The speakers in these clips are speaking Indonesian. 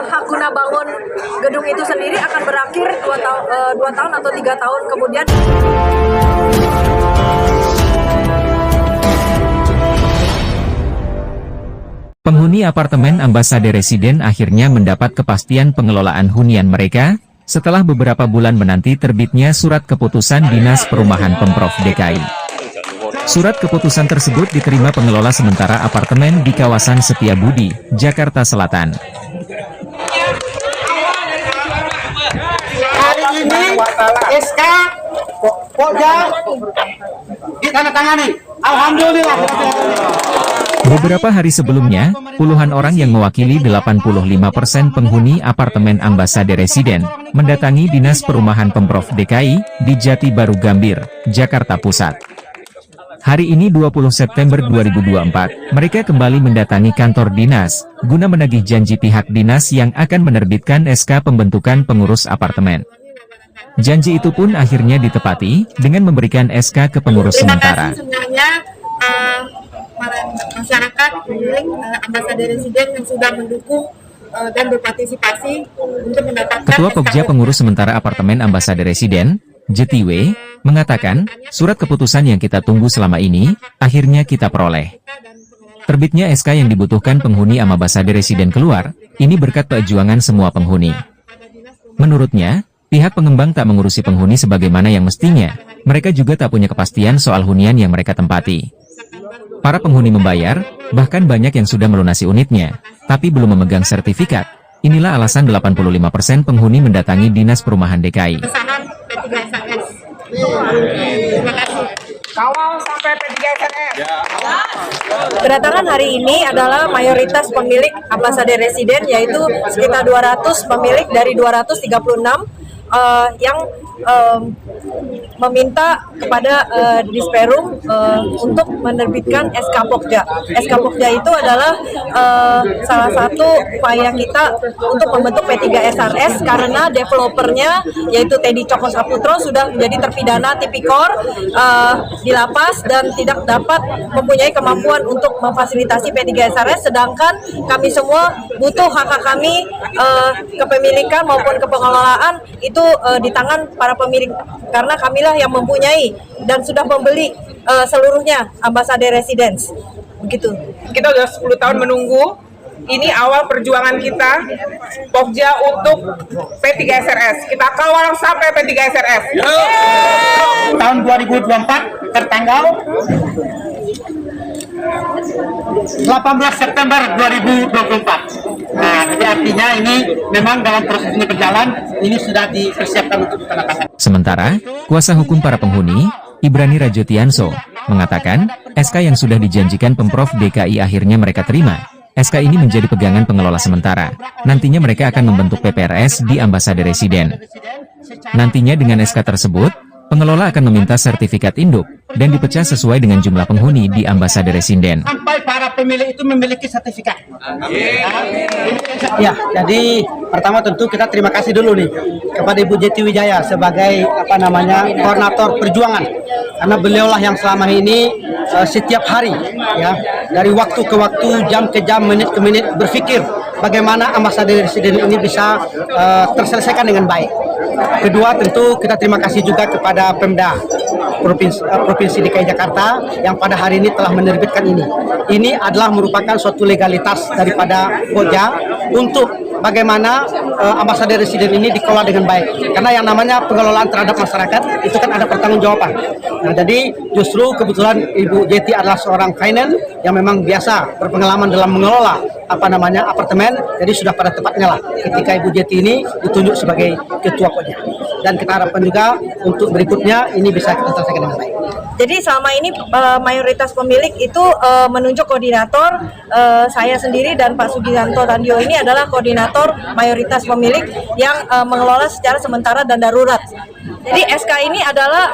hak guna bangun gedung itu sendiri akan berakhir 2 tahun atau 3 tahun kemudian. Penghuni apartemen Ambasade Residen akhirnya mendapat kepastian pengelolaan hunian mereka, setelah beberapa bulan menanti terbitnya surat keputusan Dinas Perumahan Pemprov DKI. Surat keputusan tersebut diterima pengelola sementara apartemen di kawasan Setiabudi, Jakarta Selatan. Hari ini SK Pokja ditandatangani. Alhamdulillah. Beberapa hari sebelumnya, puluhan orang yang mewakili 85% penghuni apartemen Ambasade Residen mendatangi Dinas Perumahan Pemprov DKI di Jati Baru Gambir, Jakarta Pusat. Hari ini 20 September 2024, mereka kembali mendatangi kantor dinas, guna menagih janji pihak dinas yang akan menerbitkan SK pembentukan pengurus apartemen. Janji itu pun akhirnya ditepati, dengan memberikan SK ke pengurus sementara. Terima kasih sebenarnya masyarakat pemilik Ambasade Residen yang sudah mendukung dan berpartisipasi untuk mendapatkan Ketua Pokja Pengurus Sementara Apartemen Ambasade Residen, Jetiwe, mengatakan, surat keputusan yang kita tunggu selama ini, akhirnya kita peroleh. Terbitnya SK yang dibutuhkan penghuni Ambasade Residen keluar, ini berkat perjuangan semua penghuni. Menurutnya, pihak pengembang tak mengurusi penghuni sebagaimana yang mestinya, mereka juga tak punya kepastian soal hunian yang mereka tempati. Para penghuni membayar, bahkan banyak yang sudah melunasi unitnya, tapi belum memegang sertifikat. Inilah alasan 85% penghuni mendatangi Dinas Perumahan DKI. Kawal sampai P3SNS. Kedatangan hari ini adalah mayoritas pemilik Ambasade Residen, yaitu sekitar 200 pemilik dari 236 yang meminta kepada Disperum untuk menerbitkan SK Pokja. SK Pokja itu adalah salah satu upaya kita untuk membentuk P3SRS karena developernya yaitu Teddy Cokro Saputro sudah menjadi terpidana tipikor di lapas dan tidak dapat mempunyai kemampuan untuk memfasilitasi P3SRS, sedangkan kami semua butuh hak kami kepemilikan maupun kepengelolaan itu di tangan para pemilik, karena kamilah yang mempunyai dan sudah membeli seluruhnya Ambasade Residence. Begitu. Kita sudah 10 tahun menunggu. Ini awal perjuangan kita Pokja untuk P3SRS. Kita kawal sampai P3SRS. Tahun 2024 tertanggal 18 September 2024. Nah, jadi artinya ini memang dalam proses ini berjalan, ini sudah dipersiapkan untuk ditandatangani. Sementara, kuasa hukum para penghuni, Ibrani Rajotianso, mengatakan, SK yang sudah dijanjikan Pemprov DKI akhirnya mereka terima. SK ini menjadi pegangan pengelola sementara. Nantinya mereka akan membentuk PPRS di Ambasade Residen. Nantinya dengan SK tersebut, pengelola akan meminta sertifikat induk dan dipecah sesuai dengan jumlah penghuni di Ambasade Residen. Sampai para pemilik itu memiliki sertifikat. Ya, jadi pertama tentu kita terima kasih dulu nih kepada Ibu Jeti Wijaya sebagai koordinator perjuangan, karena beliaulah yang selama ini setiap hari ya, dari waktu ke waktu, jam ke jam, menit ke menit berpikir bagaimana Ambasade Residen ini bisa terselesaikan dengan baik. Kedua, tentu kita terima kasih juga kepada Pemda Provinsi DKI Jakarta yang pada hari ini telah menerbitkan ini. Ini adalah merupakan suatu legalitas daripada Pokja untuk bagaimana Ambasade Residen ini dikelola dengan baik. Karena yang namanya pengelolaan terhadap masyarakat itu kan ada pertanggungjawaban. Nah, jadi justru kebetulan Ibu Jeti adalah seorang finance yang memang biasa berpengalaman dalam mengelola apartemen, jadi sudah pada tepatnya lah ketika Ibu Jeti ini ditunjuk sebagai ketua Pokja. Dan kita harapkan juga untuk berikutnya ini bisa kita selesaikan dengan baik. Jadi selama ini mayoritas pemilik itu menunjuk koordinator, saya sendiri dan Pak Sugianto Tandio ini adalah koordinator mayoritas pemilik yang mengelola secara sementara dan darurat. Jadi SK ini adalah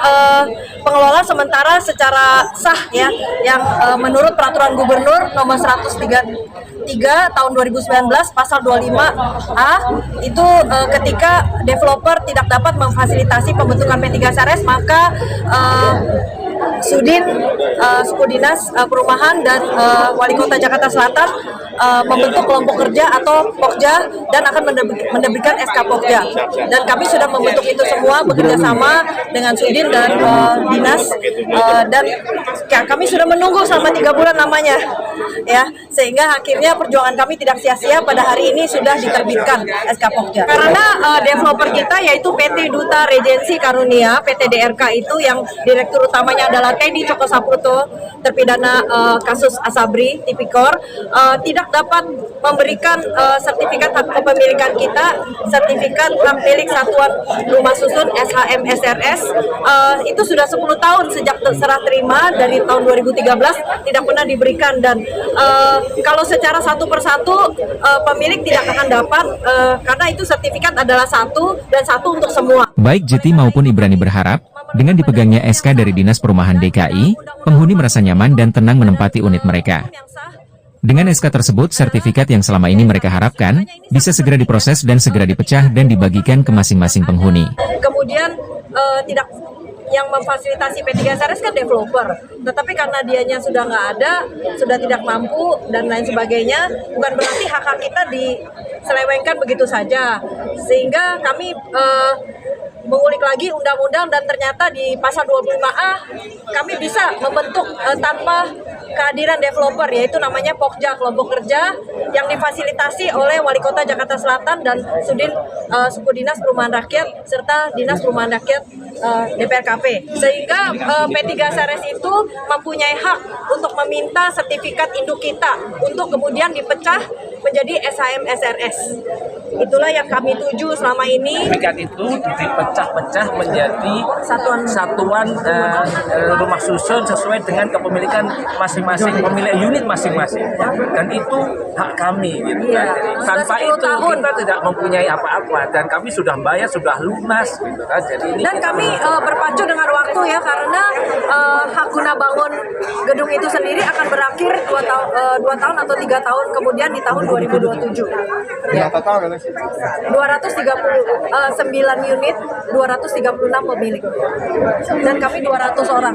pengelola sementara secara sah ya, yang menurut Peraturan Gubernur nomor 133 tahun 2019 pasal 25A itu ketika developer tidak dapat memfasilitasi pembentukan P3SRS, maka Sudin, suku dinas perumahan dan wali kota Jakarta Selatan membentuk kelompok kerja atau Pokja dan akan menerbitkan SK Pokja. Dan kami sudah membentuk itu semua bekerja sama dengan Sudin dan dinas dan ya, kami sudah menunggu selama 3 bulan namanya ya, sehingga akhirnya perjuangan kami tidak sia-sia. Pada hari ini sudah diterbitkan SK Pokja karena developer kita yaitu PT Duta Regensi Karunia, PT DRK itu yang direktur utamanya adalah Teddy Coko Saputo, terpidana kasus Asabri Tipikor, tidak dapat memberikan sertifikat hak kepemilikan kita, sertifikat hak milik satuan rumah susun SHM SRS, itu sudah 10 tahun sejak serah terima dari tahun 2013 tidak pernah diberikan. Dan kalau secara satu persatu pemilik tidak akan dapat karena itu sertifikat adalah satu dan satu untuk semua. Baik Jeti maupun Ibrani berharap, dengan dipegangnya SK dari Dinas Perumahan DKI, penghuni merasa nyaman dan tenang menempati unit mereka. Dengan SK tersebut, sertifikat yang selama ini mereka harapkan bisa segera diproses dan segera dipecah dan dibagikan ke masing-masing penghuni. Kemudian tidak yang memfasilitasi P3SRS kan developer, tetapi karena dianya sudah nggak ada, sudah tidak mampu dan lain sebagainya, bukan berarti hak-hak kita diselewengkan begitu saja. Sehingga kami mengulik lagi undang-undang dan ternyata di pasal 25A kami bisa membentuk tanpa kehadiran developer, yaitu namanya Pokja, kelompok kerja yang difasilitasi oleh Wali Kota Jakarta Selatan dan Sudin Suku Dinas Perumahan Rakyat serta Dinas Perumahan Rakyat DPRKP, sehingga P3SRS itu mempunyai hak untuk meminta sertifikat induk kita untuk kemudian dipecah menjadi SHM SRS. Itulah yang kami tuju selama ini. Sertifikat itu dipecah-pecah menjadi satuan rumah susun sesuai dengan kepemilikan masing-masing, pemilik unit masing-masing, dan itu hak kami gitu kan. Tanpa itu kita tidak mempunyai apa-apa dan kami sudah bayar, sudah lunas gitu kan. Jadi ini dan kami berpacu dengan waktu ya, karena hak guna bangun gedung itu sendiri akan berakhir 2 tahun atau 3 tahun kemudian di tahun 2027. Ya. 239 unit, 236 pemilik, dan kami 200 orang.